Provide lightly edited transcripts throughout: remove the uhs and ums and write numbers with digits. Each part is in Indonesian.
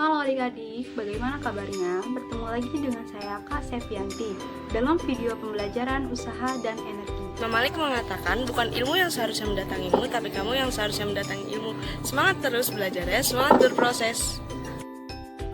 Halo adik-adik, bagaimana kabarnya? Bertemu lagi dengan saya Kak Septianti dalam video pembelajaran usaha dan energi. Malik mengatakan, bukan ilmu yang seharusnya mendatangimu, tapi kamu yang seharusnya mendatangi ilmu. Semangat terus belajar ya, semangat berproses.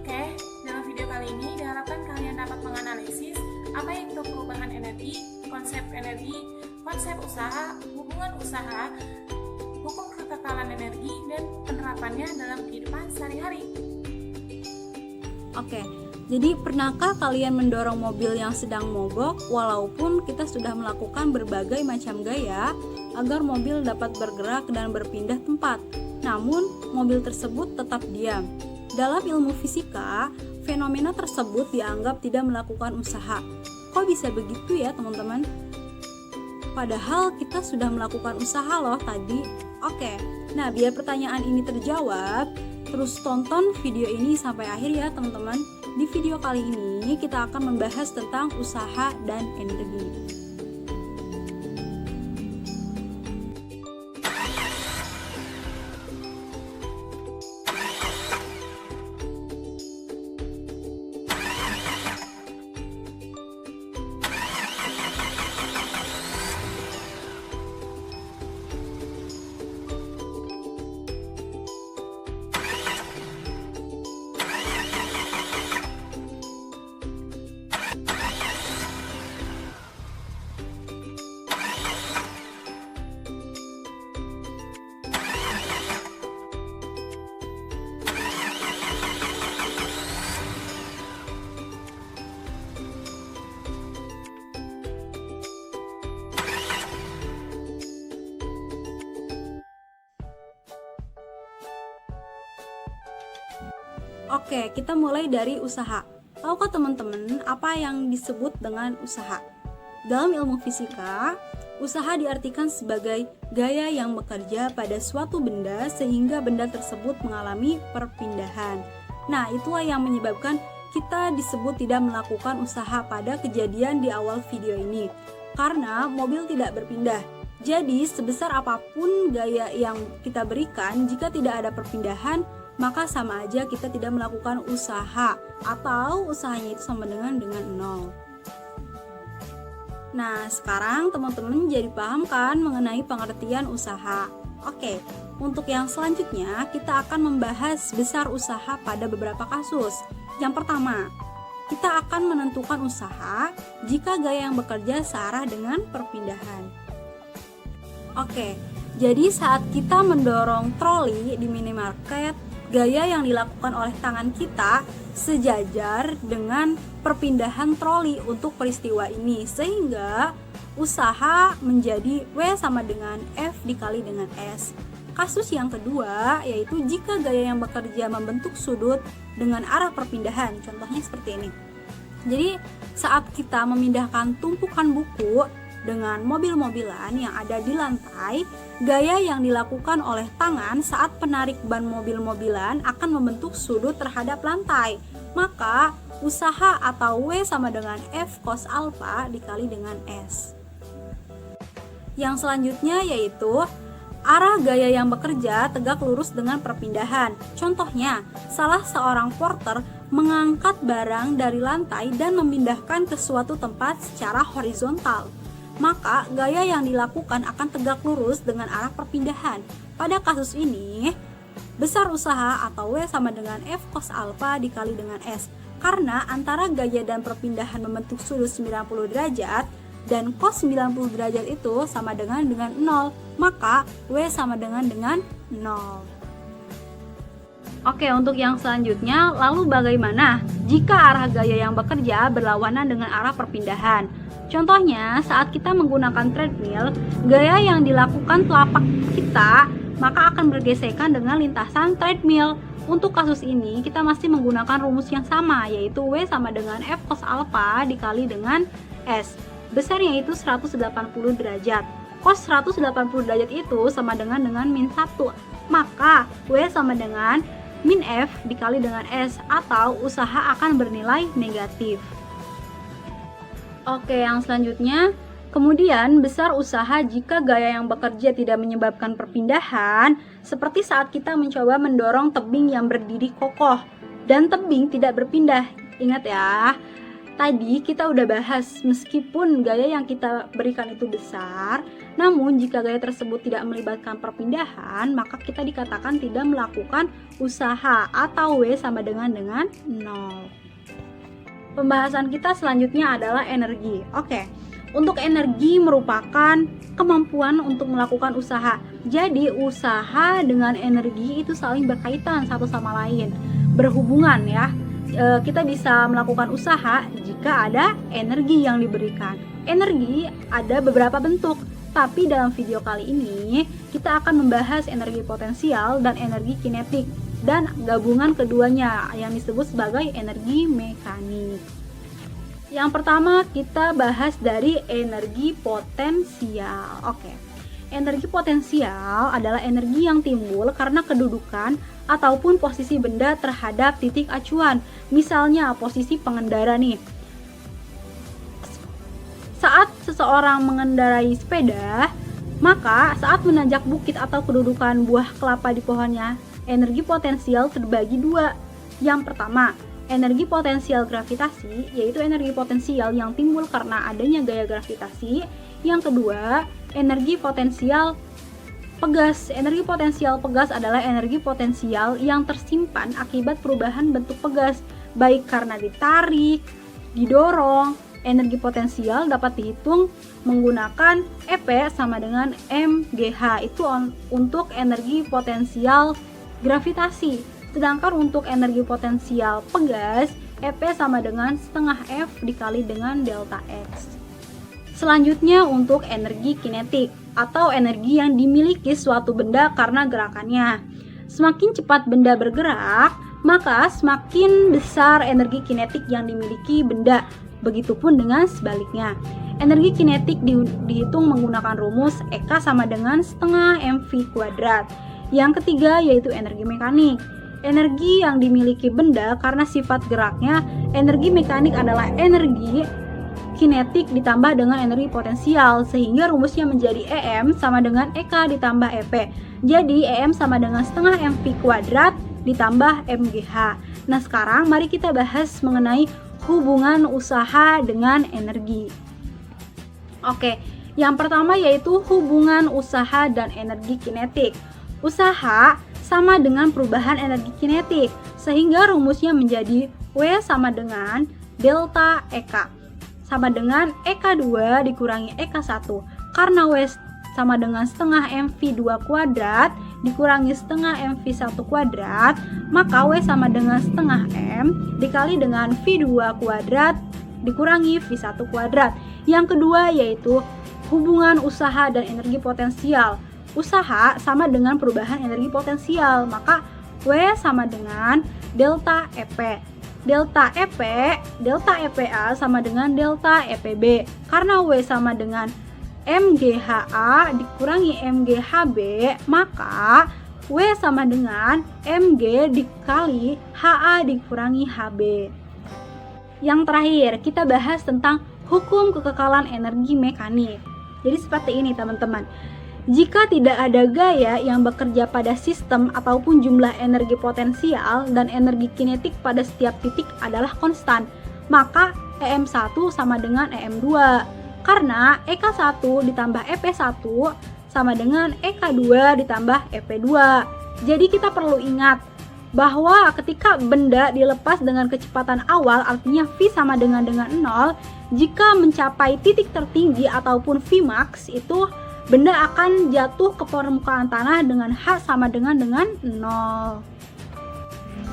Oke, dalam video kali ini diharapkan kalian dapat menganalisis apa itu perubahan energi, konsep usaha, hubungan usaha, hukum kekekalan energi, dan penerapannya dalam kehidupan sehari-hari. Oke, jadi pernahkah kalian mendorong mobil yang sedang mogok walaupun kita sudah melakukan berbagai macam gaya agar mobil dapat bergerak dan berpindah tempat, namun mobil tersebut tetap diam? Dalam ilmu fisika, fenomena tersebut dianggap tidak melakukan usaha. Kok bisa begitu ya teman-teman? Padahal kita sudah melakukan usaha loh tadi. Oke, nah biar pertanyaan ini terjawab, terus tonton video ini sampai akhir ya teman-teman. Di video kali ini kita akan membahas tentang usaha dan energi. Oke, kita mulai dari usaha. Tahukah teman-teman apa yang disebut dengan usaha? Dalam ilmu fisika, usaha diartikan sebagai gaya yang bekerja pada suatu benda sehingga benda tersebut mengalami perpindahan. Nah, itulah yang menyebabkan kita disebut tidak melakukan usaha pada kejadian di awal video ini, karena mobil tidak berpindah. Jadi, sebesar apapun gaya yang kita berikan, jika tidak ada perpindahan, maka sama aja kita tidak melakukan usaha, atau usahanya itu sama dengan nol. Nah, sekarang teman-teman jadi paham kan mengenai pengertian usaha. Oke, untuk yang selanjutnya kita akan membahas besar usaha pada beberapa kasus. Yang pertama, kita akan menentukan usaha jika gaya yang bekerja searah dengan perpindahan. Oke, jadi saat kita mendorong troli di minimarket, gaya yang dilakukan oleh tangan kita sejajar dengan perpindahan troli untuk peristiwa ini, sehingga usaha menjadi W sama dengan F dikali dengan S. Kasus yang kedua yaitu jika gaya yang bekerja membentuk sudut dengan arah perpindahan, contohnya seperti ini. Jadi saat kita memindahkan tumpukan buku dengan mobil-mobilan yang ada di lantai, gaya yang dilakukan oleh tangan saat penarik ban mobil-mobilan akan membentuk sudut terhadap lantai. Maka usaha atau W sama dengan F cos alpha dikali dengan S. Yang selanjutnya yaitu arah gaya yang bekerja tegak lurus dengan perpindahan. Contohnya, salah seorang porter mengangkat barang dari lantai dan memindahkan ke suatu tempat secara horizontal. Maka gaya yang dilakukan akan tegak lurus dengan arah perpindahan. Pada kasus ini, besar usaha atau W sama dengan F cos alpha dikali dengan S. Karena antara gaya dan perpindahan membentuk sudut 90 derajat dan cos 90 derajat itu sama dengan 0, maka W sama dengan 0. Oke, untuk yang selanjutnya, lalu bagaimana jika arah gaya yang bekerja berlawanan dengan arah perpindahan? Contohnya, saat kita menggunakan treadmill, gaya yang dilakukan telapak kita maka akan bergesekan dengan lintasan treadmill. Untuk kasus ini, kita masih menggunakan rumus yang sama, yaitu W sama dengan F cos alpha dikali dengan S. Besarnya itu 180 derajat. Cos 180 derajat itu sama dengan min 1. Maka W sama dengan min F dikali dengan S, atau usaha akan bernilai negatif. Oke, yang selanjutnya, kemudian besar usaha jika gaya yang bekerja tidak menyebabkan perpindahan, seperti saat kita mencoba mendorong tebing yang berdiri kokoh dan tebing tidak berpindah. Ingat ya, tadi kita udah bahas meskipun gaya yang kita berikan itu besar, namun jika gaya tersebut tidak melibatkan perpindahan, maka kita dikatakan tidak melakukan usaha atau W sama dengan 0. Pembahasan kita selanjutnya adalah energi. Oke, untuk energi merupakan kemampuan untuk melakukan usaha. Jadi usaha dengan energi itu saling berkaitan satu sama lain, berhubungan ya. Kita bisa melakukan usaha jika ada energi yang diberikan. Energi ada beberapa bentuk, tapi dalam video kali ini kita akan membahas energi potensial dan energi kinetik dan gabungan keduanya yang disebut sebagai energi mekanik. Yang pertama kita bahas dari energi potensial. Oke. Energi potensial adalah energi yang timbul karena kedudukan ataupun posisi benda terhadap titik acuan. Misalnya posisi pengendara nih. Saat seseorang mengendarai sepeda, maka saat menanjak bukit atau kedudukan buah kelapa di pohonnya, energi potensial terbagi dua. Yang pertama, energi potensial gravitasi, yaitu energi potensial yang timbul karena adanya gaya gravitasi. Yang kedua, energi potensial pegas. Energi potensial pegas adalah energi potensial yang tersimpan akibat perubahan bentuk pegas, baik karena ditarik, didorong. Energi potensial dapat dihitung menggunakan EP sama dengan mgh. Itu untuk energi potensial gravitasi. Sedangkan untuk energi potensial pegas, EP sama dengan setengah F dikali dengan delta X. Selanjutnya untuk energi kinetik atau energi yang dimiliki suatu benda karena gerakannya. Semakin cepat benda bergerak, maka semakin besar energi kinetik yang dimiliki benda. Begitupun dengan sebaliknya. Energi kinetik dihitung menggunakan rumus EK sama dengan setengah mv kuadrat. Yang ketiga yaitu energi mekanik. Energi yang dimiliki benda karena sifat geraknya. Energi mekanik adalah energi kinetik ditambah dengan energi potensial, sehingga rumusnya menjadi EM sama dengan EK ditambah EP. Jadi EM sama dengan setengah mv kuadrat ditambah mgh. Nah sekarang mari kita bahas mengenai hubungan usaha dengan energi. Oke, yang pertama yaitu hubungan usaha dan energi kinetik. Usaha sama dengan perubahan energi kinetik, sehingga rumusnya menjadi W sama dengan delta EK sama dengan EK2 dikurangi EK1. Karena W sama dengan setengah mv2 kuadrat dikurangi setengah mv1 kuadrat, maka W sama dengan setengah m dikali dengan v2 kuadrat dikurangi v1 kuadrat. Yang kedua yaitu hubungan usaha dan energi potensial. Usaha sama dengan perubahan energi potensial, maka W sama dengan delta EP. Delta EPA sama dengan delta EPB. Karena W sama dengan MGHA dikurangi MGHB, maka W sama dengan MG dikali HA dikurangi HB. Yang terakhir, kita bahas tentang hukum kekekalan energi mekanik. Jadi seperti ini teman-teman. Jika tidak ada gaya yang bekerja pada sistem ataupun jumlah energi potensial dan energi kinetik pada setiap titik adalah konstan, maka EM1 sama dengan EM2. Karena EK1 ditambah EP1 sama dengan EK2 ditambah EP2. Jadi kita perlu ingat bahwa ketika benda dilepas dengan kecepatan awal, artinya V sama dengan 0, jika mencapai titik tertinggi ataupun Vmax, itu benda akan jatuh ke permukaan tanah dengan H sama dengan 0.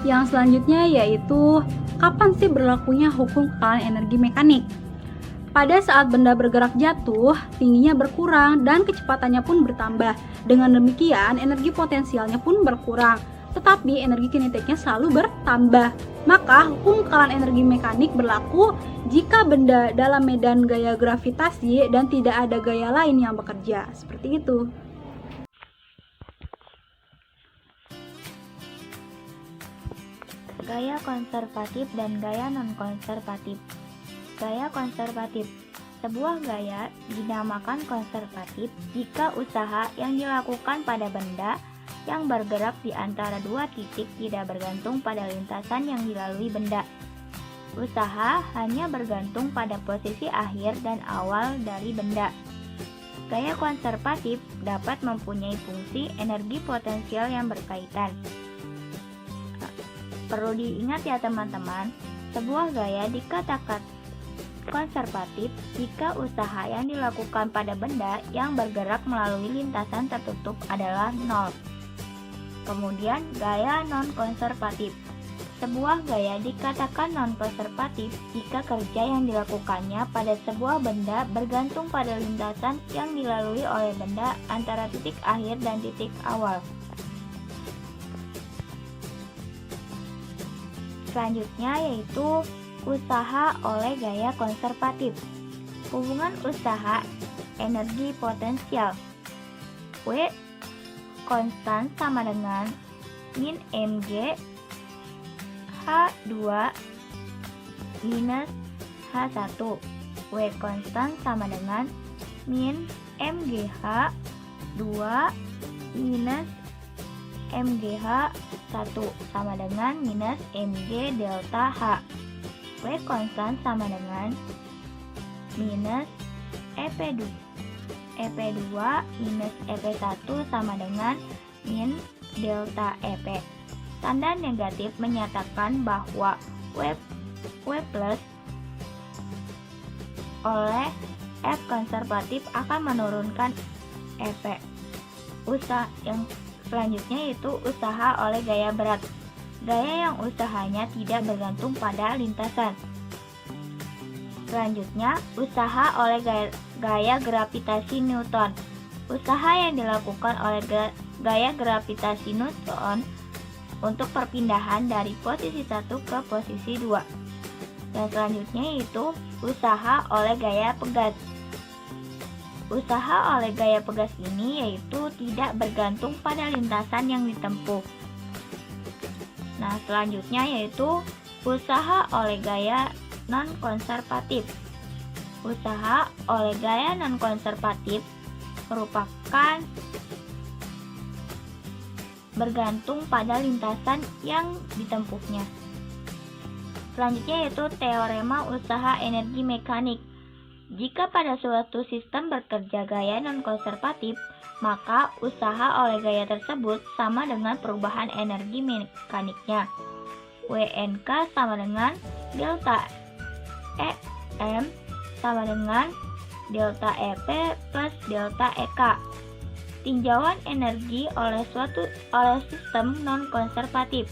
Yang selanjutnya yaitu kapan sih berlakunya hukum kekekalan energi mekanik? Pada saat benda bergerak jatuh, tingginya berkurang dan kecepatannya pun bertambah. Dengan demikian, energi potensialnya pun berkurang, tetapi energi kinetiknya selalu bertambah. Maka hukum kekekalan energi mekanik berlaku jika benda dalam medan gaya gravitasi dan tidak ada gaya lain yang bekerja. Seperti itu. Gaya konservatif dan gaya non-konservatif. Gaya konservatif. Sebuah gaya dinamakan konservatif jika usaha yang dilakukan pada benda yang bergerak di antara dua titik tidak bergantung pada lintasan yang dilalui benda. Usaha hanya bergantung pada posisi akhir dan awal dari benda. Gaya konservatif dapat mempunyai fungsi energi potensial yang berkaitan. Perlu diingat ya teman-teman, sebuah gaya dikatakan konservatif jika usaha yang dilakukan pada benda yang bergerak melalui lintasan tertutup adalah nol. Kemudian gaya non-konservatif. Sebuah gaya dikatakan non-konservatif jika kerja yang dilakukannya pada sebuah benda bergantung pada lintasan yang dilalui oleh benda antara titik akhir dan titik awal. Selanjutnya yaitu usaha oleh gaya konservatif. Hubungan usaha energi potensial. W konstan sama dengan min mg H2 minus H1. W konstan sama dengan min mgh 2 minus mgh 1 sama dengan minus mg delta H. W konstan sama dengan minus EP2 minus EP1 sama dengan min delta EP. Tanda negatif menyatakan bahwa W plus oleh F konservatif akan menurunkan EP. Usaha yang selanjutnya yaitu usaha oleh gaya berat. Gaya yang usahanya tidak bergantung pada lintasan. Selanjutnya, usaha oleh gaya gravitasi Newton. Usaha yang dilakukan oleh gaya gravitasi Newton untuk perpindahan dari posisi 1 ke posisi 2. Dan selanjutnya yaitu usaha oleh gaya pegas. Usaha oleh gaya pegas ini yaitu tidak bergantung pada lintasan yang ditempuh. Nah, selanjutnya yaitu usaha oleh gaya non-konservatif. Usaha oleh gaya non-konservatif merupakan bergantung pada lintasan yang ditempuhnya. Selanjutnya yaitu teorema usaha energi mekanik. Jika pada suatu sistem bekerja gaya non-konservatif, maka usaha oleh gaya tersebut sama dengan perubahan energi mekaniknya. WNK sama dengan delta EM sama dengan delta EP plus delta EK. Tinjauan energi oleh sistem non-konservatif.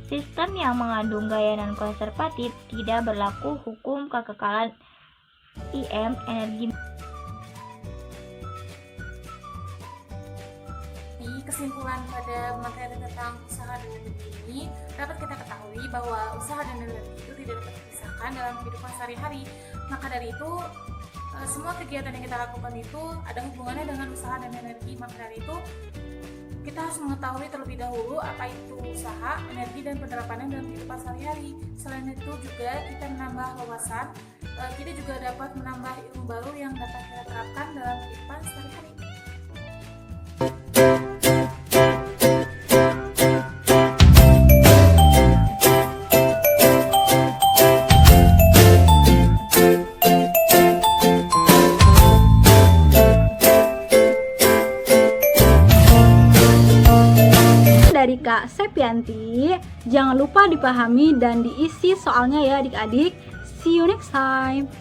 Sistem yang mengandung gaya non-konservatif tidak berlaku hukum kekekalan IM energi. Kesimpulan pada materi tentang usaha dan energi ini dapat kita ketahui bahwa usaha dan energi itu tidak dapat dipisahkan dalam kehidupan sehari-hari. Maka dari itu semua kegiatan yang kita lakukan itu ada hubungannya dengan usaha dan energi. Maka dari itu kita harus mengetahui terlebih dahulu apa itu usaha, energi, dan penerapannya dalam kehidupan sehari-hari. Selain itu juga kita menambah wawasan, kita juga dapat menambah ilmu baru yang dapat kita terapkan dalam kehidupan sehari-hari. Dari Kak Sepyanti, jangan lupa dipahami dan diisi soalnya ya adik-adik. See you next time.